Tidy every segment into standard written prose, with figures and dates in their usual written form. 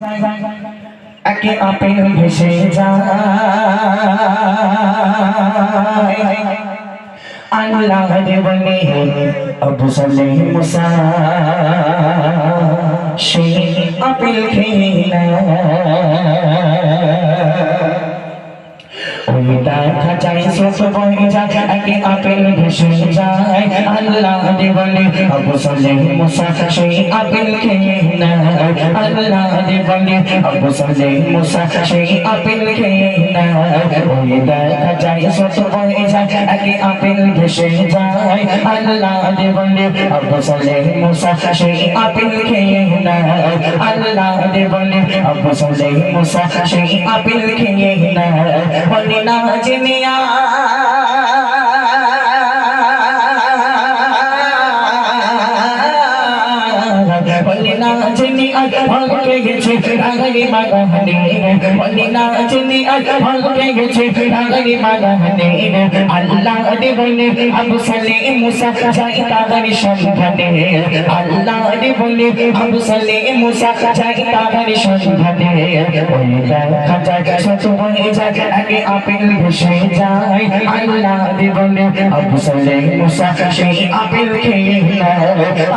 একে আপেল ভেসে যায় আল্লাহর বলে আবু সালেহ মুসা সেই আপেল খেয়ে ওই দেখা যায় ছোট বই যায় একে আপেল ভেসে যায় আল্লাহর বলে আবু সালেহ মুসা সেই আপেল খেয়ে আল্লাহর বলে আবু সালেহ মুসা সেই আপেল খেয়ে ওই দেখা যায় ছোট বই যায় একে আপেল ভেসে যায় আল্লাহর বলে আবু সালেহ মুসা সেই আপেল খেয়ে আল্লাহর বলে আবু সালেহ মুসা সেই আপেল খেয়ে বলে না জিনিয়া বলে না জিনি ভালকে গেছে রাগি মাগানে বলে না জিনি ভালকে গেছে রাগি মাগানে আল্লাহ দে বলে আবু সালেহ মুসা যাই তাদের সন্ধানে আল্লাহ দে বলে আবু সালেহ মুসা যাই তাদের সন্ধানে ওই দেখা যায় ছোট হয়ে যায় আগে আপেল ভেসে যায় আল্লাহ দে বলে আবু সালেহ মুসা সেই আপেল খেয়ে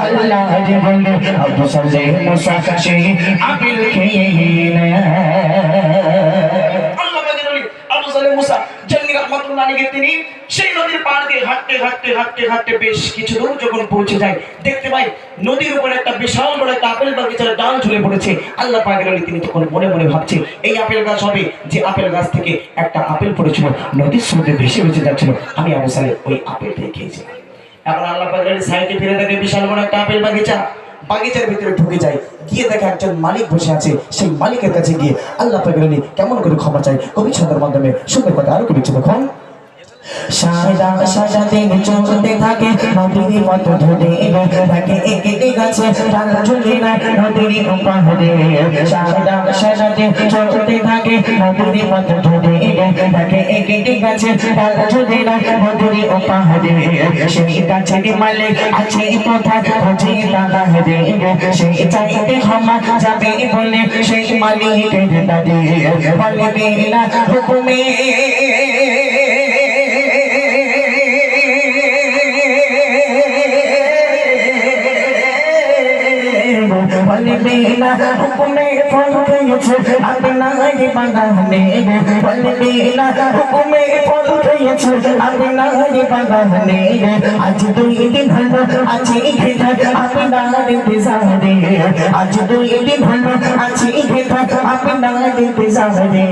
আল্লাহ দে বলে আবু সালেহ মুসা সেই আপেল খেয়ে আল্লাহ পাকের ওলি আবু সালেহ মুসা জঙ্গি রাহমাতুল্লাহ আলাইহি তিনি সেই নদীর পাড় দিয়ে হাঁটতে বেশ কিছু দূর যখন পৌঁছে যায় দেখতে পাই নদীর উপরে একটা বিশাল বড় একটা আপেল বাগিচার ডাল ঝুলে পড়েছে আল্লাহ পাকের ওলি তিনি তখন মনে মনে ভাবছে এই আপেল গাছ হবে যে আপেল গাছ থেকে একটা আপেল পড়েছিল নদীর স্রোতে ভেসে যাচ্ছিল আমি আবু সালেহ ওই আপেলটাই খেয়েছিলাম এখন আল্লাহ পাকের ওলি সাইডে ফিরে দেখে বিশাল বড় একটা আপেল বাগিচার ভিতরে ঢুকে যায় গিয়ে দেখে একজন মালিক বসে আছে সেই মালিকের কাছে গিয়ে আল্লাহ পাকের ওলি কেমন করে ক্ষমা চাই কবি ছন্দের মাধ্যমে সুন্দর কথা আরো কবি দেখুন সাদা সাদা দিন চলতে থাকে নদীর মতো ধরে থাকে একে গাছে ডাল ঝুলে না নদীর পাহাড়ে সাদা সাদা দিন চলতে থাকে নদীর মতো ধরে থাকে একে গাছে ডাল ঝুলে না নদীর পাহাড়ে সেই গাছের মালিক আছে কোথা খোঁজে দাদা রে সেই চাইতে ক্ষমা যাবে বলে সেই মালিকের দাদে বলবে না হুকুমে বলবে না হুকুমে ফল খেয়েছে আপনার বাগানে বলবে না হুকুমে ফল খেয়েছে আপনার বাগানে আজ 2 দিন হলো আছি ঘেটা আপনার ইন্তজারে আজ 2 দিন হলো আছি ঘেটা আপনার ইন্তজারে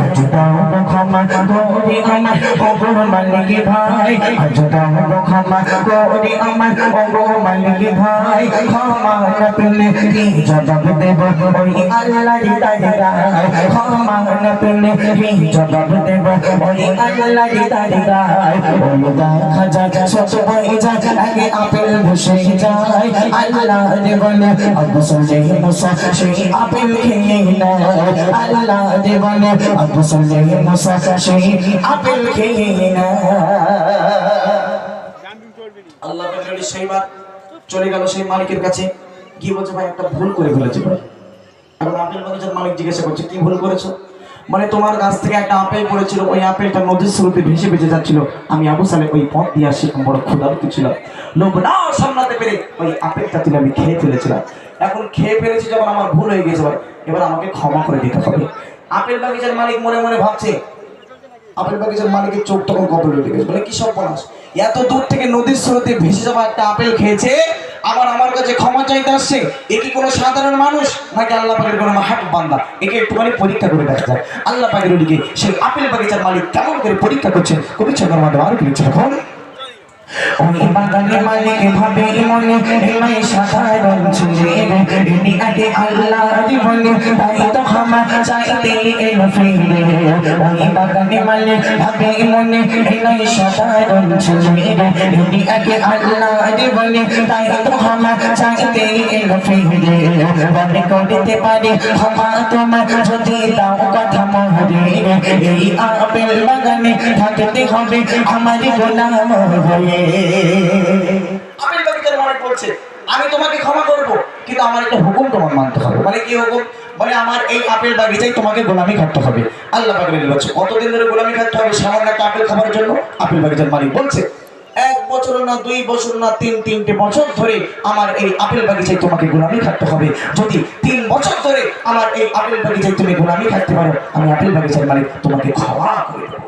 আজ দাও ক্ষমা করে আমার ওগো মালিক ভাই আজ দাও ক্ষমা করে আমার ওগো মালিক ভাই ক্ষমা না পেলে কি জবাব দেব ওই আল্লাহর দরগায় ক্ষমা না পেলে কি জবাব দেব ওই আল্লাহর দরগায় ওই দেখা যায় ছোট হয়ে যায় আগে আপেল ভেসে যায় আল্লাহর বলে আবু সালেহ মুসা সেই আপেল খেয়ে আল্লাহর বলে আবু সালেহ মুসা সেই আপেল খেয়ে আল্লাহ পাকের সেই বার চলে গেল সেই মালিকের কাছে কি বলছে ভাই একটা ভুল করে ফেলেছি ভাই এখন আপেল বাগিচার মালিক জিজ্ঞাসা করছে কি ভুল করেছো মানে তোমার গাছ থেকে একটা আপেল পড়েছিল ওই আপেলটা নদীর স্রোতে ভেসে যাচ্ছিল আমি আবু সালেহ ওই পথ দিয়ে আসি বড় ক্ষুধার্ত ছিলাম লোভ না সামলাতে পেরে ওই আপেলটা তুলে আমি খেয়ে ফেলেছিলাম এখন খেয়ে ফেলেছি যখন আমার ভুল হয়ে গেছে এবার আমাকে ক্ষমা করে দিতে হবে আপেল বাগিচার মালিক মনে মনে ভাবছে আপেল বাগিচার মালিকের চোখ তখন কপালে উঠে গেছে বলে কি সব বলাস এত দূর থেকে নদীর স্রোতে ভেসে যাওয়া একটা আপেল খেয়েছে আবার আমার কাছে ক্ষমা চাইতে আসছে এ কি কোনো সাধারণ মানুষ নাকি আল্লাহ পাকের কোনো মাহবুব বান্দা একে একটুখানি পরীক্ষা করে দেখা যায় আল্লাহ পাকের ওদিকে সেই আপেল বাগিচার মালিক কেমন করে পরীক্ষা করছেন কবি ছন্দের মাধ্যমে আরো কি লিখছে এখন ওই বাগানের মালিক ভাবে মনে এলাই সাধারণ ছিলে ইনি আগে আল্লাহর বলে তাই তো ক্ষমা চাইতে এলো ফিরে ওই বাগানের মালিক ভাবে মনে এলাই সাধারণ ছিলে ইনি আগে আল্লাহর বলে তাই তো ক্ষমা চাইতে এলো ফিরে মনে করতে পারে ক্ষমা তোমার যদি দাও কথা মহরে এই আপেল বাগানে থাকতে হবে আমার গোলাম হয়ে আপেল বাগিচার মালিক বলছে আমি তোমাকে ক্ষমা করব কিন্তু আমার একটা হুকুম তোমার মানতে হবে মানে কি হুকুম বলে আমার এই আপেল বাগিচায় তোমাকে গোলামি খাটতে হবে। আল্লাহ পাক বলছে কতদিন ধরে গোলামি খাটতে হবে সামান্য একটা আপেল খাবার জন্য? আপেল বাগিচার মালিক বলছে 1 বছর না 2 বছর না 3 বছর ধরে আমার এই আপেল বাগিচায় তোমাকে গোলামি খাটতে হবে। যদি 3 বছর ধরে আমার এই আপেল বাগিচায় তুমি গোলামি খাটতে পারো, আমি আপেল বাগিচার মালিক তোমাকে ক্ষমা করে দেবো।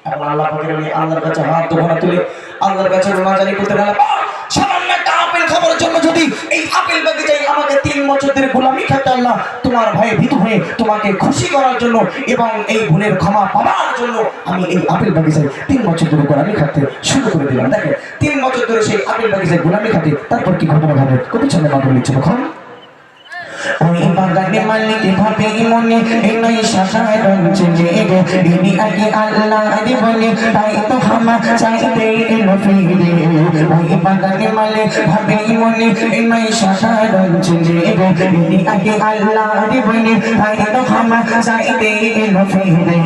এখন আল্লাহ পাকের ওলি আল্লাহর কাছে হাত দোকানা তুলে আল্লাহর কাছে রোনাজারি করতে গেল, সামান্য একটা আপেল খাবার জন্য যদি এই আপেল বাগিচায় আমাকে 3 বছর ধরে গোলামি খাটতে, আল্লাহ তোমার ভয়ে ভীত হয়ে তোমাকে খুশি করার জন্য এবং এই ভুলের ক্ষমা পাওয়ার জন্য আমি এই আপেল বাগিচায় 3 বছর ধরে গোলামি খাটতে শুরু করে দিলাম। দেখেন 3 বছর ধরে সেই আপেল বাগিচায় গোলামি খাটে, তারপর কি ঘটনা ঘটে কবি ছন্দে মাধ্যমে লিখছে তখন ওই বাগানে মালিক ভাবে মনে এই শাখায় রঞ্জনে রে ইনি আগে আল্লাহ রে বলে তাই তো হামা চাইতে এলো ফিরে। ওই বাগানে মালিক ভাবে মনে এই শাখায় রঞ্জনে রে ইনি আগে আল্লাহ রে বলে তাই তো হামা চাইতে এলো ফিরে।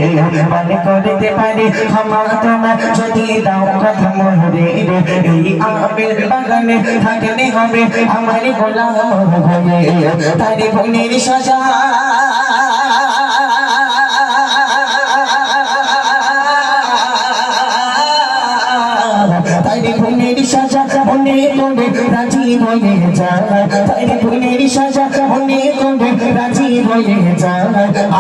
মনে করতে পারে হামা তোমার যদি দাও কথা মরে রে এই আপেল বাগানে থাকতে হবে আমার গোলাম হবে। তারে ভুলের সাজা তারে ভুলের সাজা মনে করে রাজি হয়ে যায়। তারে ভুলের সাজা মনে করে রাজি হয়ে যায়।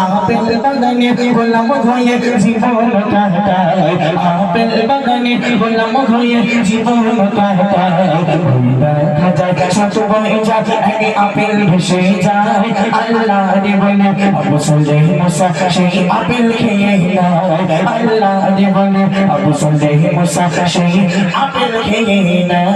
আপেল বাগানে গোলাম হয়ে জীবন কাটায়। আপেল বাগানে গোলাম হয়ে জীবন কাটায়। দেখা যায় শত বনে যায় এক আপেল ভেসে যায়। আল্লাহ রে বলে আবু সালেহ মুসা সেই আপেল খেয়ে নেয়। আল্লাহ রে বলে আবু সালেহ মুসা সেই আপেল খেয়ে নেয়।